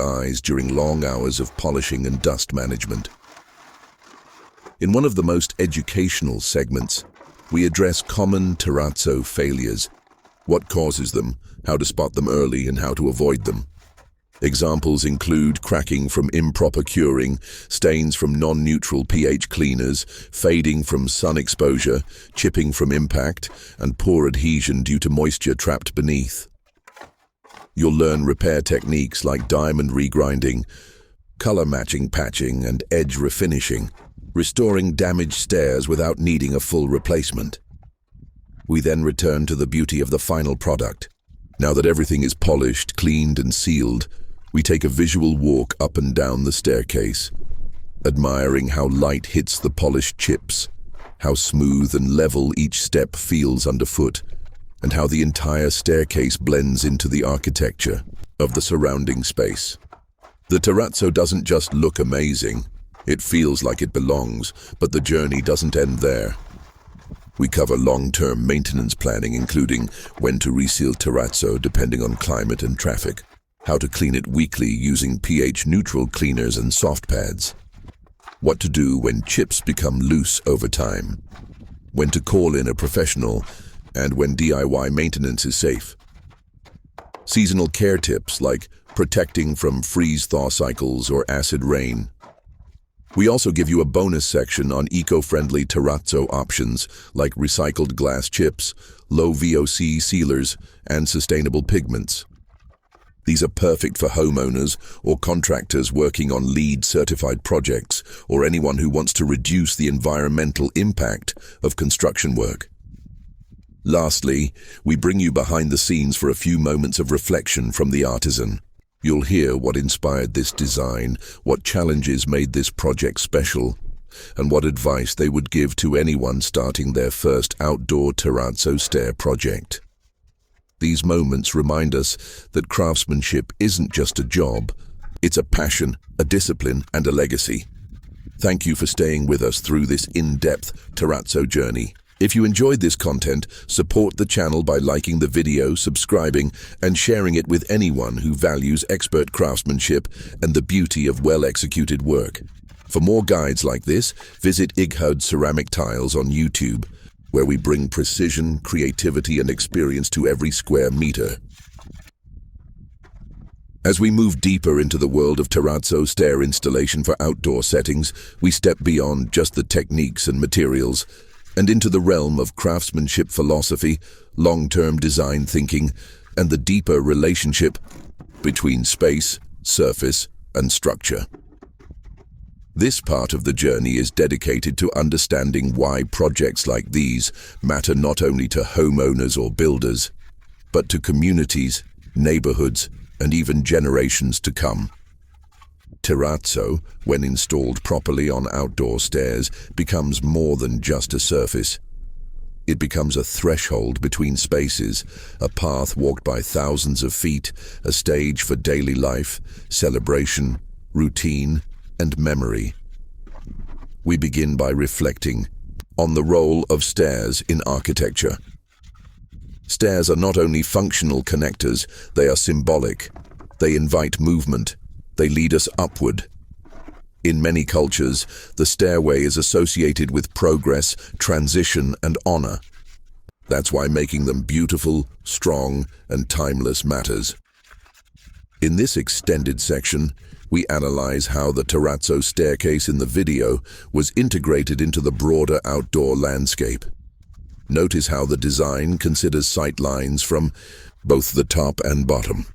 eyes during long hours of polishing and dust management. In one of the most educational segments, we address common terrazzo failures, what causes them, how to spot them early, and how to avoid them. Examples include cracking from improper curing, stains from non-neutral pH cleaners, fading from sun exposure, chipping from impact, and poor adhesion due to moisture trapped beneath. You'll learn repair techniques like diamond regrinding, color matching patching, and edge refinishing, restoring damaged stairs without needing a full replacement. We then return to the beauty of the final product. Now that everything is polished, cleaned, and sealed, we take a visual walk up and down the staircase, admiring how light hits the polished chips, how smooth and level each step feels underfoot, and how the entire staircase blends into the architecture of the surrounding space. The terrazzo doesn't just look amazing, it feels like it belongs, but the journey doesn't end there. We cover long-term maintenance planning, including when to reseal terrazzo depending on climate and traffic, how to clean it weekly using pH-neutral cleaners and soft pads, what to do when chips become loose over time, when to call in a professional, and when DIY maintenance is safe. Seasonal care tips like protecting from freeze-thaw cycles or acid rain. We also give you a bonus section on eco-friendly terrazzo options like recycled glass chips, low VOC sealers, and sustainable pigments. These are perfect for homeowners or contractors working on LEED-certified projects, or anyone who wants to reduce the environmental impact of construction work. Lastly, we bring you behind the scenes for a few moments of reflection from the Artisan. You'll hear what inspired this design, what challenges made this project special, and what advice they would give to anyone starting their first outdoor terrazzo stair project. These moments remind us that craftsmanship isn't just a job, it's a passion, a discipline, and a legacy. Thank you for staying with us through this in-depth terrazzo journey. If you enjoyed this content, support the channel by liking the video, subscribing, and sharing it with anyone who values expert craftsmanship and the beauty of well-executed work. For more guides like this, visit Ighoud Ceramic Tiles on YouTube, where we bring precision, creativity, and experience to every square meter. As we move deeper into the world of terrazzo stair installation for outdoor settings, we step beyond just the techniques and materials, and into the realm of craftsmanship philosophy, long-term design thinking, and the deeper relationship between space, surface, and structure. This part of the journey is dedicated to understanding why projects like these matter not only to homeowners or builders, but to communities, neighborhoods, and even generations to come. Terrazzo, when installed properly on outdoor stairs, becomes more than just a surface. It becomes a threshold between spaces, a path walked by thousands of feet, a stage for daily life, celebration, routine, and memory. We begin by reflecting on the role of stairs in architecture. Stairs are not only functional connectors, they are symbolic. They invite movement. They lead us upward. In many cultures, the stairway is associated with progress, transition, and honor. That's why making them beautiful, strong, and timeless matters. In this extended section, we analyze how the terrazzo staircase in the video was integrated into the broader outdoor landscape. Notice how the design considers sight lines from both the top and bottom.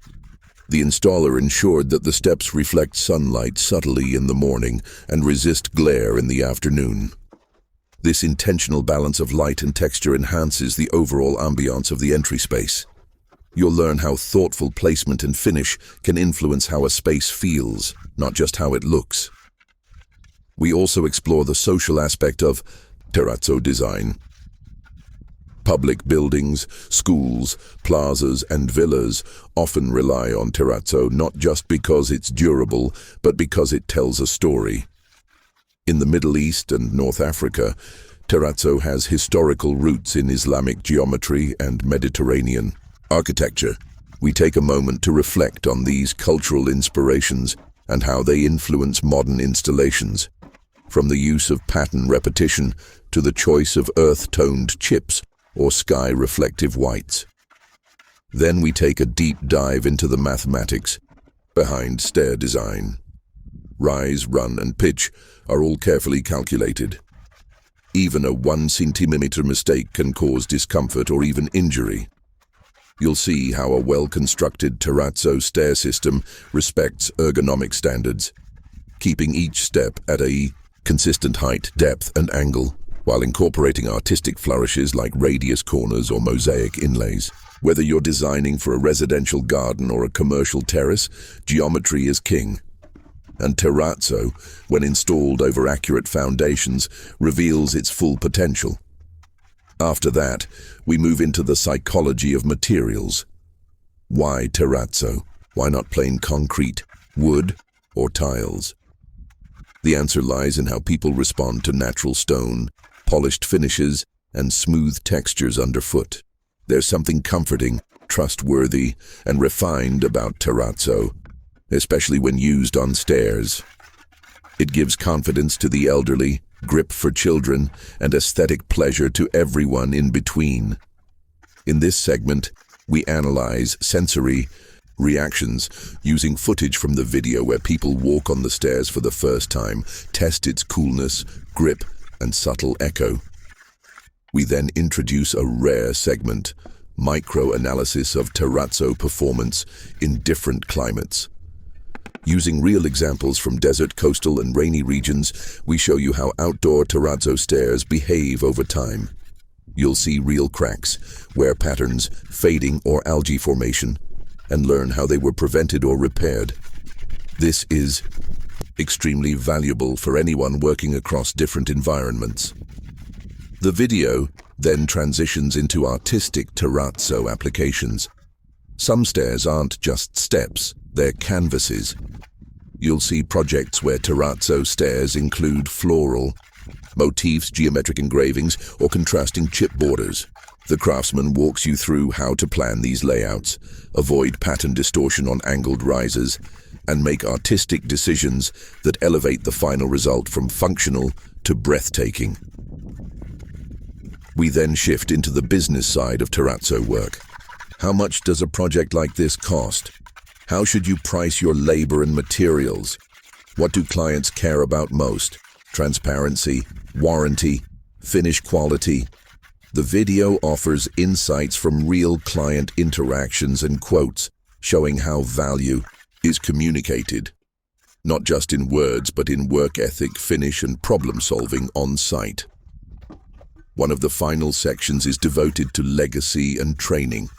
The installer ensured that the steps reflect sunlight subtly in the morning and resist glare in the afternoon. This intentional balance of light and texture enhances the overall ambiance of the entry space. You'll learn how thoughtful placement and finish can influence how a space feels, not just how it looks. We also explore the social aspect of terrazzo design. Public buildings, schools, plazas, and villas often rely on terrazzo not just because it's durable, but because it tells a story. In the Middle East and North Africa, terrazzo has historical roots in Islamic geometry and Mediterranean architecture. We take a moment to reflect on these cultural inspirations and how they influence modern installations, from the use of pattern repetition to the choice of earth-toned chips or sky-reflective whites. Then we take a deep dive into the mathematics behind stair design. Rise, run, and pitch are all carefully calculated. Even a 1 centimeter mistake can cause discomfort or even injury. You'll see how a well-constructed terrazzo stair system respects ergonomic standards, keeping each step at a consistent height, depth, and angle, while incorporating artistic flourishes like radius corners or mosaic inlays. Whether you're designing for a residential garden or a commercial terrace, geometry is king. And terrazzo, when installed over accurate foundations, reveals its full potential. After that, we move into the psychology of materials. Why terrazzo? Why not plain concrete, wood, or tiles? The answer lies in how people respond to natural stone, polished finishes, and smooth textures underfoot. There's something comforting, trustworthy, and refined about terrazzo, especially when used on stairs. It gives confidence to the elderly, grip for children, and aesthetic pleasure to everyone in between. In this segment, we analyze sensory reactions using footage from the video where people walk on the stairs for the first time, test its coolness, grip, and subtle echo. We then introduce a rare segment, micro-analysis of terrazzo performance in different climates. Using real examples from desert, coastal, and rainy regions, we show you how outdoor terrazzo stairs behave over time. You'll see real cracks, wear patterns, fading or algae formation, and learn how they were prevented or repaired. This is extremely valuable for anyone working across different environments. The video then transitions into artistic terrazzo applications. Some stairs aren't just steps, they're canvases. You'll see projects where terrazzo stairs include floral motifs, geometric engravings, or contrasting chip borders. The craftsman walks you through how to plan these layouts, avoid pattern distortion on angled rises, and make artistic decisions that elevate the final result from functional to breathtaking. We then shift into the business side of terrazzo work. How much does a project like this cost? How should you price your labor and materials? What do clients care about most? Transparency, warranty, finish quality. The video offers insights from real client interactions and quotes, showing how value is communicated, not just in words, but in work ethic, finish, and problem solving on site. One of the final sections is devoted to legacy and training.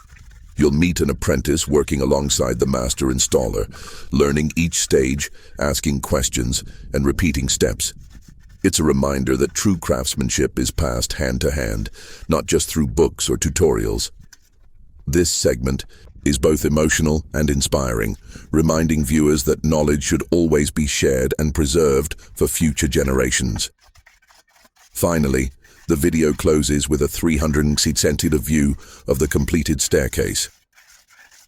You'll meet an apprentice working alongside the master installer, learning each stage, asking questions, and repeating steps. It's a reminder that true craftsmanship is passed hand to hand, not just through books or tutorials. This segment is both emotional and inspiring, reminding viewers that knowledge should always be shared and preserved for future generations. Finally, the video closes with a 360 view of the completed staircase.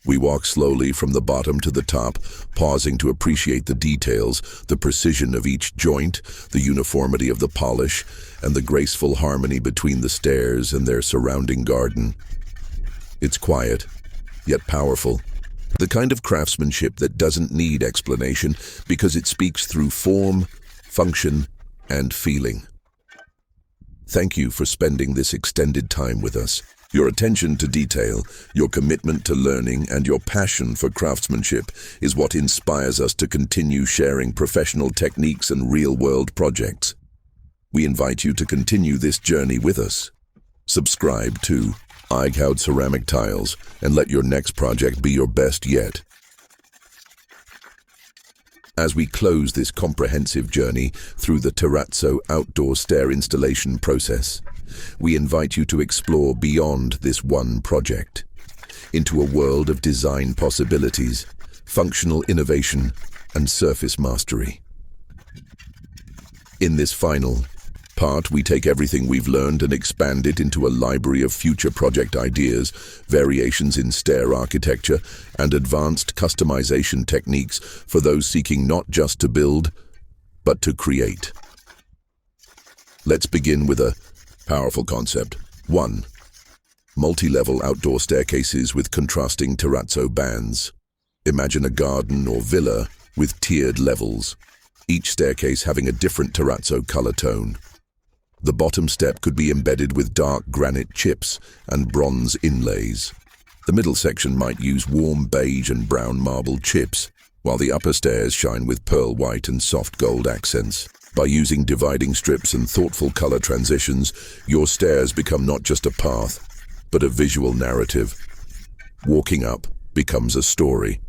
We walk slowly from the bottom to the top, pausing to appreciate the details, the precision of each joint, the uniformity of the polish, and the graceful harmony between the stairs and their surrounding garden. It's quiet, yet powerful. The kind of craftsmanship that doesn't need explanation because it speaks through form, function, and feeling. Thank you for spending this extended time with us. Your attention to detail, your commitment to learning, and your passion for craftsmanship is what inspires us to continue sharing professional techniques and real-world projects. We invite you to continue this journey with us. Subscribe to Ighoud Ceramic Tiles and let your next project be your best yet. As we close this comprehensive journey through the terrazzo outdoor stair installation process, we invite you to explore beyond this one project, into a world of design possibilities, functional innovation, and surface mastery. In this final part, we take everything we've learned and expand it into a library of future project ideas, variations in stair architecture, and advanced customization techniques for those seeking not just to build, but to create. Let's begin with a powerful concept. 1. Multi-level outdoor staircases with contrasting terrazzo bands. Imagine a garden or villa with tiered levels, each staircase having a different terrazzo color tone. The bottom step could be embedded with dark granite chips and bronze inlays. The middle section might use warm beige and brown marble chips, while the upper stairs shine with pearl white and soft gold accents. By using dividing strips and thoughtful color transitions, your stairs become not just a path, but a visual narrative. Walking up becomes a story.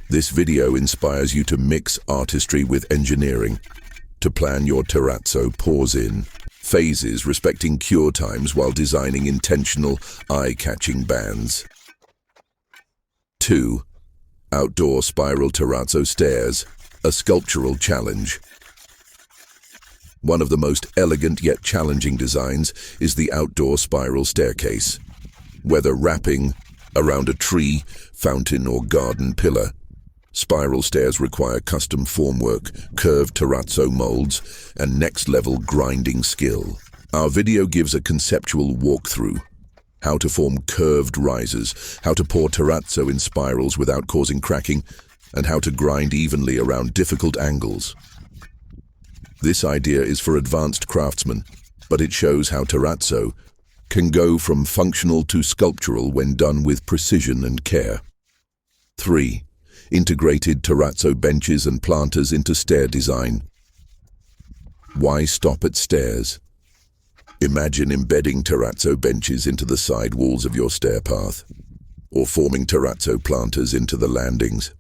This video inspires you to mix artistry with engineering, to plan your terrazzo pause-in phases, respecting cure times while designing intentional, eye-catching bands. 2. Outdoor spiral terrazzo stairs, a sculptural challenge. One of the most elegant yet challenging designs is the outdoor spiral staircase. Whether wrapping around a tree, fountain, or garden pillar, spiral stairs require custom formwork, curved terrazzo molds, and next-level grinding skill. Our video gives a conceptual walkthrough: how to form curved risers, how to pour terrazzo in spirals without causing cracking, and how to grind evenly around difficult angles. This idea is for advanced craftsmen, but it shows how terrazzo can go from functional to sculptural when done with precision and care. 3. Integrated terrazzo benches and planters into stair design. Why stop at stairs? Imagine embedding terrazzo benches into the side walls of your stair path, or forming terrazzo planters into the landings.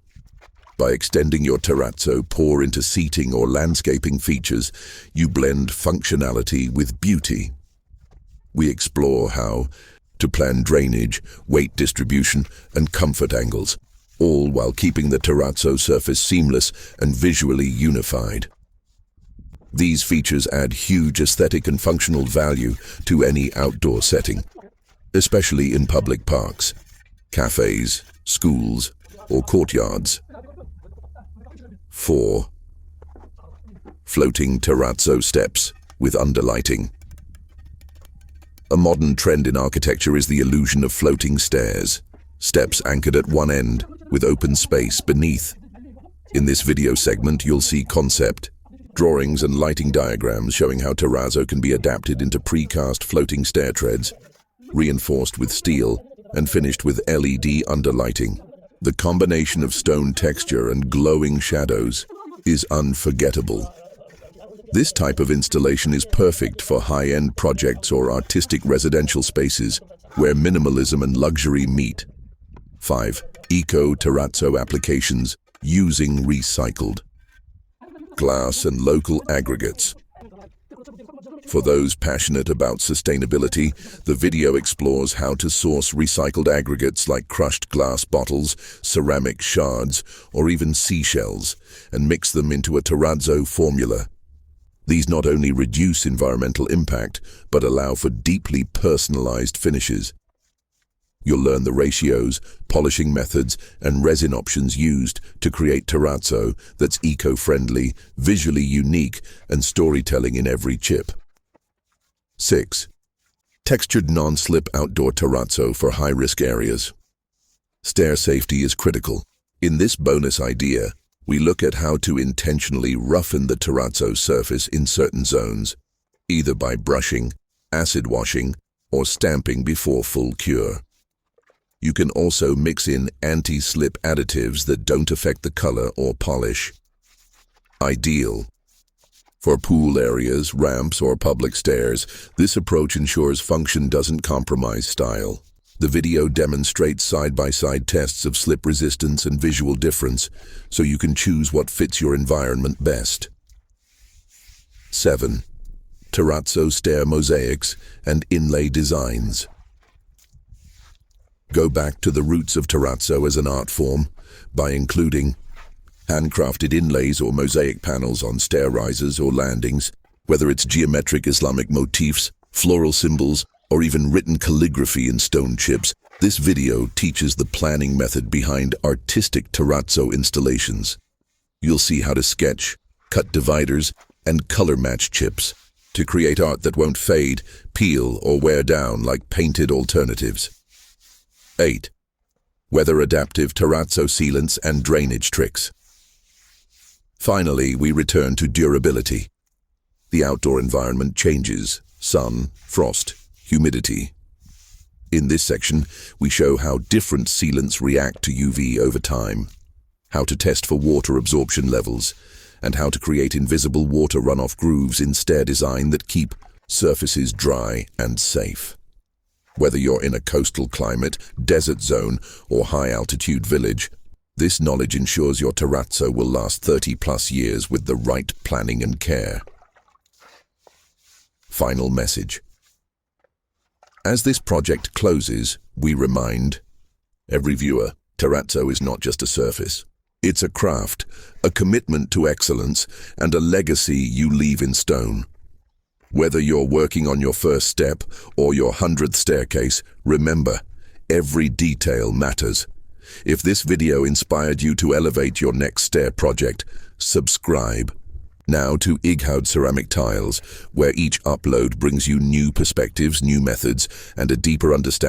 By extending your terrazzo pour into seating or landscaping features, you blend functionality with beauty. We explore how to plan drainage, weight distribution, and comfort angles, all while keeping the terrazzo surface seamless and visually unified. These features add huge aesthetic and functional value to any outdoor setting, especially in public parks, cafes, schools, or courtyards. 4. Floating terrazzo steps with underlighting. A modern trend in architecture is the illusion of floating stairs, steps anchored at one end with open space beneath. In this video segment, you'll see concept, drawings and lighting diagrams showing how terrazzo can be adapted into precast floating stair treads, reinforced with steel and finished with LED underlighting. The combination of stone texture and glowing shadows is unforgettable. This type of installation is perfect for high-end projects or artistic residential spaces where minimalism and luxury meet. 5. Eco-terrazzo applications using recycled glass and local aggregates. For those passionate about sustainability, the video explores how to source recycled aggregates like crushed glass bottles, ceramic shards, or even seashells, and mix them into a terrazzo formula. These not only reduce environmental impact, but allow for deeply personalized finishes. You'll learn the ratios, polishing methods, and resin options used to create terrazzo that's eco-friendly, visually unique, and storytelling in every chip. 6. Textured non-slip outdoor terrazzo for high-risk areas. Stair safety is critical. In this bonus idea, we look at how to intentionally roughen the terrazzo surface in certain zones, either by brushing, acid washing, or stamping before full cure. You can also mix in anti-slip additives that don't affect the color or polish. Ideal for pool areas, ramps, or public stairs, this approach ensures function doesn't compromise style. The video demonstrates side-by-side tests of slip resistance and visual difference, so you can choose what fits your environment best. 7. Terrazzo stair mosaics and inlay designs. Go back to the roots of terrazzo as an art form by including handcrafted inlays or mosaic panels on stair risers or landings, Whether it's geometric Islamic motifs, floral symbols, or even written calligraphy in stone chips, this video teaches the planning method behind artistic terrazzo installations. You'll see how to sketch, cut dividers, and color-match chips to create art that won't fade, peel, or wear down like painted alternatives. 8. Weather-adaptive terrazzo sealants and drainage tricks. Finally, we return to durability. The outdoor environment changes: sun, frost, humidity. In this section, we show how different sealants react to UV over time, how to test for water absorption levels, and how to create invisible water runoff grooves in stair design that keep surfaces dry and safe. Whether you're in a coastal climate, desert zone, or high-altitude village, this knowledge ensures your terrazzo will last 30+ years with the right planning and care. Final message. As this project closes, we remind every viewer, terrazzo is not just a surface. It's a craft, a commitment to excellence, and a legacy you leave in stone. Whether you're working on your first step or your 100th staircase, remember, every detail matters. If this video inspired you to elevate your next stair project, subscribe. Now to Ighoud Ceramic Tiles, where each upload brings you new perspectives, new methods, and a deeper understanding